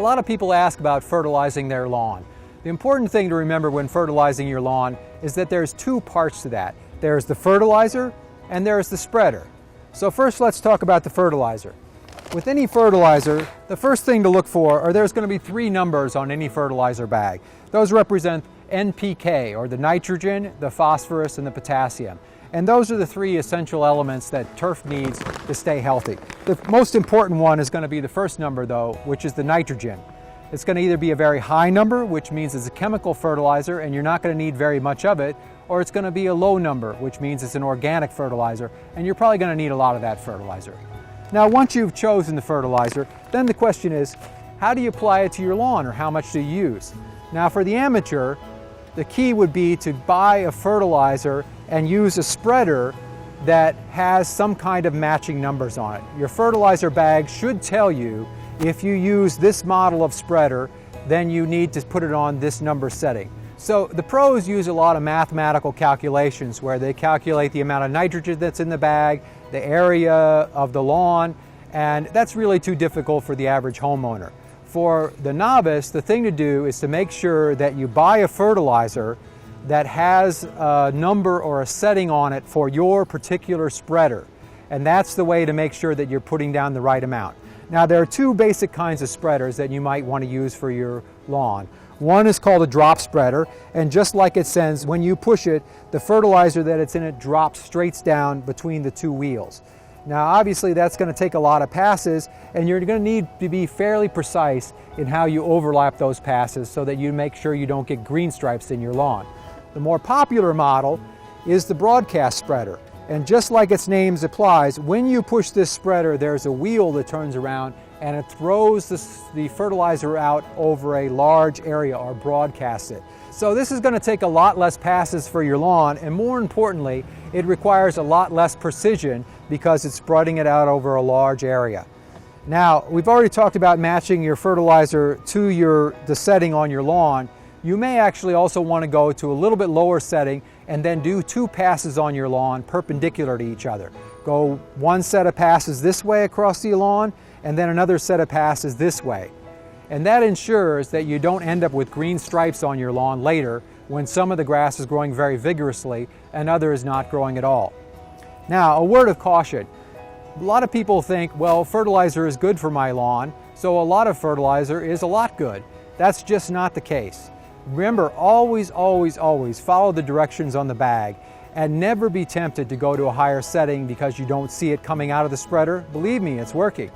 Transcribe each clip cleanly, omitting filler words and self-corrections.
lot of people ask about fertilizing their lawn. The important thing to remember when fertilizing your lawn is that there's two parts to that. There's the fertilizer and there's the spreader. So first let's talk about the fertilizer. With any fertilizer, the first thing to look for are there's going to be three numbers on any fertilizer bag. Those represent NPK, or the nitrogen, the phosphorus, and the potassium. And those are the three essential elements that turf needs to stay healthy. The most important one is going to be the first number though, which is the nitrogen. It's going to either be a very high number, which means it's a chemical fertilizer and you're not going to need very much of it, or it's going to be a low number, which means it's an organic fertilizer, and you're probably going to need a lot of that fertilizer. Now, once you've chosen the fertilizer, then the question is, how do you apply it to your lawn, or how much do you use? Now, for the amateur, the key would be to buy a fertilizer and use a spreader that has some kind of matching numbers on it. Your fertilizer bag should tell you if you use this model of spreader, then you need to put it on this number setting. So the pros use a lot of mathematical calculations where they calculate the amount of nitrogen that's in the bag, the area of the lawn, and that's really too difficult for the average homeowner. For the novice, the thing to do is to make sure that you buy a fertilizer that has a number or a setting on it for your particular spreader. And that's the way to make sure that you're putting down the right amount. Now, there are two basic kinds of spreaders that you might want to use for your lawn. One is called a drop spreader, and just like it says, when you push it, the fertilizer that it's in it drops straight down between the two wheels. Now, obviously that's going to take a lot of passes, and you're going to need to be fairly precise in how you overlap those passes so that you make sure you don't get green stripes in your lawn. The more popular model is the broadcast spreader. And just like its name applies, when you push this spreader, there's a wheel that turns around and it throws the fertilizer out over a large area, or broadcasts it. So this is going to take a lot less passes for your lawn, and more importantly, it requires a lot less precision because it's spreading it out over a large area. Now, we've already talked about matching your fertilizer to the setting on your lawn. You may actually also want to go to a little bit lower setting and then do two passes on your lawn perpendicular to each other. Go one set of passes this way across the lawn, and then another set of passes this way. And that ensures that you don't end up with green stripes on your lawn later when some of the grass is growing very vigorously and other is not growing at all. Now, a word of caution. A lot of people think, well, fertilizer is good for my lawn, so a lot of fertilizer is a lot good. That's just not the case. Remember, always, always, always follow the directions on the bag and never be tempted to go to a higher setting because you don't see it coming out of the spreader. Believe me, it's working.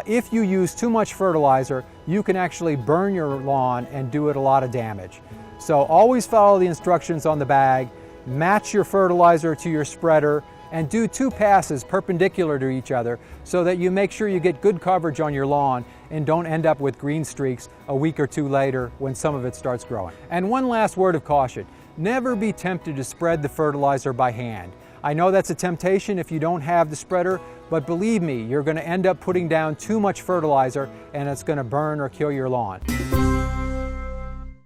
If you use too much fertilizer, you can actually burn your lawn and do it a lot of damage. So always follow the instructions on the bag, match your fertilizer to your spreader, and do two passes perpendicular to each other so that you make sure you get good coverage on your lawn and don't end up with green streaks a week or two later when some of it starts growing. And one last word of caution. Never be tempted to spread the fertilizer by hand. I know that's a temptation if you don't have the spreader, but believe me, you're going to end up putting down too much fertilizer and it's going to burn or kill your lawn.